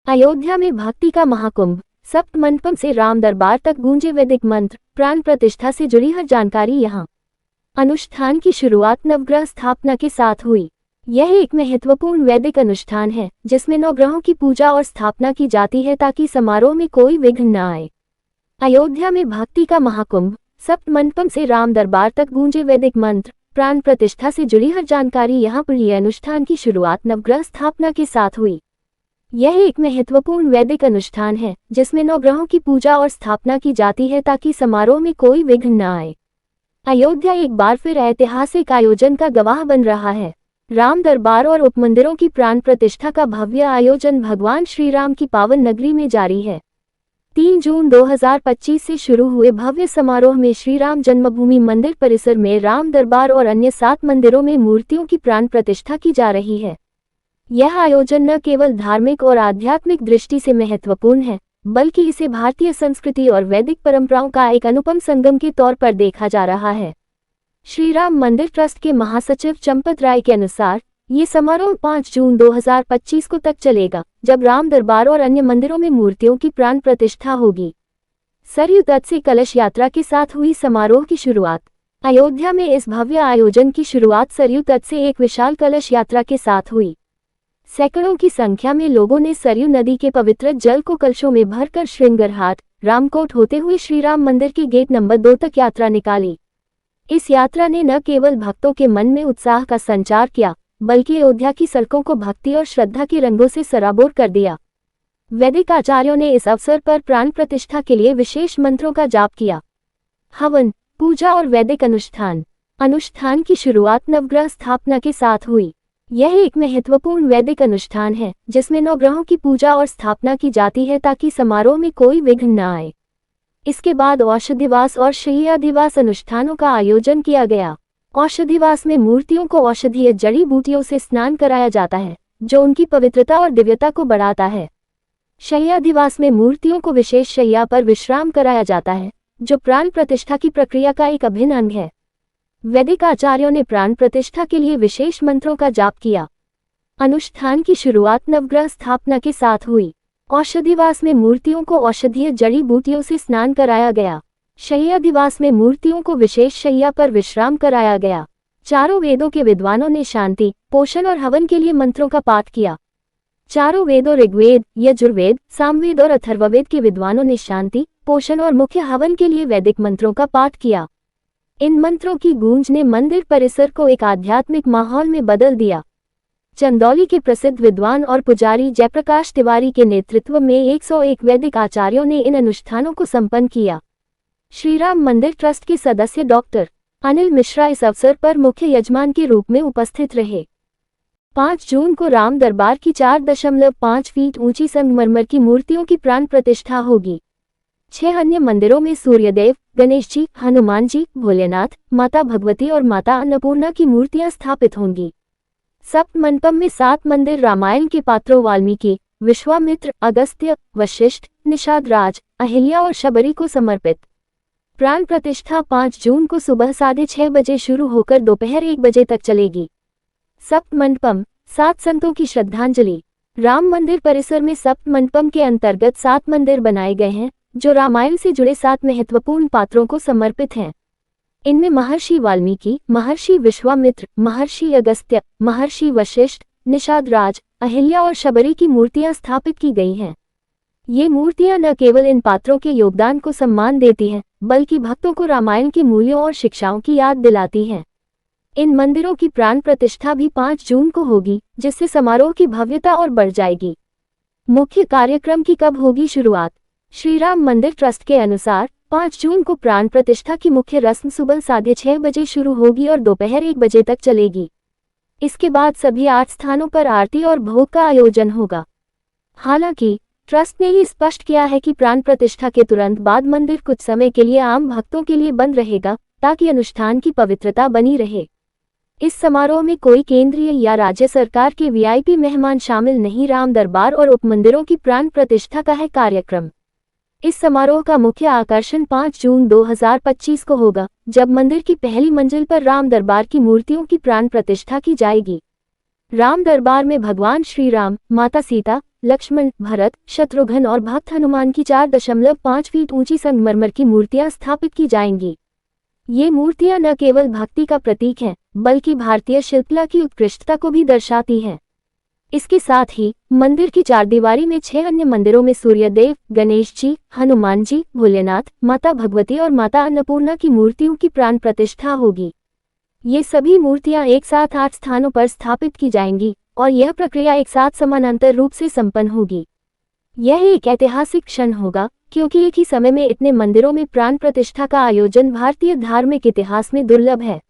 अयोध्या में भक्ति का महाकुंभ, सप्त मंडपम से राम दरबार तक गूंजे वैदिक मंत्र, प्राण प्रतिष्ठा से जुड़ी हर जानकारी यहाँ। अनुष्ठान की शुरुआत नवग्रह स्थापना के साथ हुई। यह एक महत्वपूर्ण वैदिक अनुष्ठान है जिसमें नवग्रहों की पूजा और स्थापना की जाती है ताकि समारोह में कोई विघ्न न आए। अयोध्या में भक्ति का महाकुंभ, सप्त मंडपम से राम दरबार तक गूंजे वैदिक मंत्र, प्राण प्रतिष्ठा से जुड़ी हर जानकारी यहाँ पर। यह अनुष्ठान की शुरुआत नवग्रह स्थापना के साथ हुई। यह एक महत्वपूर्ण वैदिक अनुष्ठान है जिसमें नवग्रहों की पूजा और स्थापना की जाती है ताकि समारोह में कोई विघ्न न आए। अयोध्या एक बार फिर ऐतिहासिक आयोजन का गवाह बन रहा है। राम दरबार और उपमंदिरों की प्राण प्रतिष्ठा का भव्य आयोजन भगवान श्री राम की पावन नगरी में जारी है। 3 जून 2025 से शुरू हुए भव्य समारोह में श्री राम जन्मभूमि मंदिर परिसर में राम दरबार और अन्य 7 मंदिरों में मूर्तियों की प्राण प्रतिष्ठा की जा रही है। यह आयोजन न केवल धार्मिक और आध्यात्मिक दृष्टि से महत्वपूर्ण है, बल्कि इसे भारतीय संस्कृति और वैदिक परंपराओं का एक अनुपम संगम के तौर पर देखा जा रहा है। श्री राम मंदिर ट्रस्ट के महासचिव चंपत राय के अनुसार ये समारोह 5 जून 2025 को तक चलेगा, जब राम दरबार और अन्य मंदिरों में मूर्तियों की प्राण प्रतिष्ठा होगी। सरयू तट से कलश यात्रा के साथ हुई समारोह की शुरुआत। अयोध्या में इस भव्य आयोजन की शुरुआत सरयू तट से एक विशाल कलश यात्रा के साथ हुई। सैकड़ों की संख्या में लोगों ने सरयू नदी के पवित्र जल को कलशों में भरकर श्रृंगरहाट, रामकोट होते हुए श्री राम मंदिर के गेट नंबर 2 तक यात्रा निकाली। इस यात्रा ने न केवल भक्तों के मन में उत्साह का संचार किया, बल्कि अयोध्या की सड़कों को भक्ति और श्रद्धा के रंगों से सराबोर कर दिया। वैदिक आचार्यों ने इस अवसर पर प्राण प्रतिष्ठा के लिए विशेष मंत्रों का जाप किया। हवन, पूजा और वैदिक अनुष्ठान की शुरुआत नवग्रह स्थापना के साथ हुई। यह एक महत्वपूर्ण वैदिक अनुष्ठान है जिसमें नवग्रहों की पूजा और स्थापना की जाती है ताकि समारोह में कोई विघ्न न आए। इसके बाद औषधिवास और शय्यादिवास अनुष्ठानों का आयोजन किया गया। औषधिवास में मूर्तियों को औषधीय जड़ी बूटियों से स्नान कराया जाता है, जो उनकी पवित्रता और दिव्यता को बढ़ाता है। शय्यादिवास में मूर्तियों को विशेष शैया पर विश्राम कराया जाता है, जो प्राण प्रतिष्ठा की प्रक्रिया का एक अभिन्न अंग है। वैदिक आचार्यों ने प्राण प्रतिष्ठा के लिए विशेष मंत्रों का जाप किया। अनुष्ठान की शुरुआत नवग्रह स्थापना के साथ हुई। औषधिवास में मूर्तियों को औषधीय जड़ी बूटियों से स्नान कराया गया। शय्यादिवास में मूर्तियों को विशेष शैया पर विश्राम कराया गया। चारों वेदों के विद्वानों ने शांति, पोषण और हवन के लिए मंत्रों का पाठ किया। चारों वेदों ऋग्वेद, यजुर्वेद, सामवेद और अथर्ववेद के विद्वानों ने शांति, पोषण और मुख्य हवन के लिए वैदिक मंत्रों का पाठ किया। इन मंत्रों की गूंज ने मंदिर परिसर को एक आध्यात्मिक माहौल में बदल दिया। चंदौली के प्रसिद्ध विद्वान और पुजारी जयप्रकाश तिवारी के नेतृत्व में 101 वैदिक आचार्यों ने इन अनुष्ठानों को संपन्न किया। श्री राम मंदिर ट्रस्ट के सदस्य डॉक्टर अनिल मिश्रा इस अवसर पर मुख्य यजमान के रूप में उपस्थित रहे। 5 जून को राम दरबार की 4.5 फीट ऊंची संगमरमर की मूर्तियों की प्राण प्रतिष्ठा होगी। 6 अन्य मंदिरों में सूर्यदेव, गणेश जी, हनुमान जी, भोलेनाथ, माता भगवती और माता अन्नपूर्णा की मूर्तियां स्थापित होंगी। सप्त मंडपम में 7 मंदिर रामायण के पात्रों वाल्मीकि, विश्वामित्र, अगस्त्य, वशिष्ठ, निषाद राज, अहिल्या और शबरी को समर्पित। प्राण प्रतिष्ठा 5 जून को सुबह 6:30 बजे शुरू होकर दोपहर 1 बजे तक चलेगी। सप्त मंडपम, 7 संतों की श्रद्धांजलि। राम मंदिर परिसर में सप्त मंडपम के अंतर्गत 7 मंदिर बनाए गए हैं जो रामायण से जुड़े 7 महत्वपूर्ण पात्रों को समर्पित हैं। इनमें महर्षि वाल्मीकि, महर्षि विश्वामित्र, महर्षि अगस्त्य, महर्षि वशिष्ठ, निषाद राज, अहिल्या और शबरी की मूर्तियां स्थापित की गई हैं। ये मूर्तियां न केवल इन पात्रों के योगदान को सम्मान देती हैं, बल्कि भक्तों को रामायण के मूल्यों और शिक्षाओं की याद दिलाती हैं। इन मंदिरों की प्राण प्रतिष्ठा भी 5 जून को होगी, जिससे समारोह की भव्यता और बढ़ जाएगी। मुख्य कार्यक्रम की कब होगी शुरुआत? श्री राम मंदिर ट्रस्ट के अनुसार 5 जून को प्राण प्रतिष्ठा की मुख्य रस्म सुबह 6:30 बजे शुरू होगी और दोपहर 1 बजे तक चलेगी। इसके बाद सभी 8 स्थानों पर आरती और भोग का आयोजन होगा। हालांकि ट्रस्ट ने ही स्पष्ट किया है कि प्राण प्रतिष्ठा के तुरंत बाद मंदिर कुछ समय के लिए आम भक्तों के लिए बंद रहेगा, ताकि अनुष्ठान की पवित्रता बनी रहे। इस समारोह में कोई केंद्रीय या राज्य सरकार के वीआईपी मेहमान शामिल नहीं। राम दरबार और उपमंदिरों की प्राण प्रतिष्ठा का है कार्यक्रम। इस समारोह का मुख्य आकर्षण 5 जून 2025 को होगा, जब मंदिर की पहली मंजिल पर राम दरबार की मूर्तियों की प्राण प्रतिष्ठा की जाएगी। राम दरबार में भगवान श्री राम, माता सीता, लक्ष्मण, भरत, शत्रुघ्न और भक्त हनुमान की 4.5 फीट ऊंची संगमरमर की मूर्तियां स्थापित की जाएंगी। ये मूर्तियां न केवल भक्ति का प्रतीक हैं, बल्कि भारतीय शिल्पकला की उत्कृष्टता को भी दर्शाती हैं। इसके साथ ही मंदिर की चारदीवारी में 6 अन्य मंदिरों में सूर्यदेव, गणेश जी, हनुमान जी, भोलेनाथ, माता भगवती और माता अन्नपूर्णा की मूर्तियों की प्राण प्रतिष्ठा होगी। ये सभी मूर्तियां एक साथ 8 स्थानों पर स्थापित की जाएंगी और यह प्रक्रिया एक साथ समानांतर रूप से संपन्न होगी। यह एक ऐतिहासिक क्षण होगा, क्योंकि एक ही समय में इतने मंदिरों में प्राण प्रतिष्ठा का आयोजन भारतीय धार्मिक इतिहास में दुर्लभ है।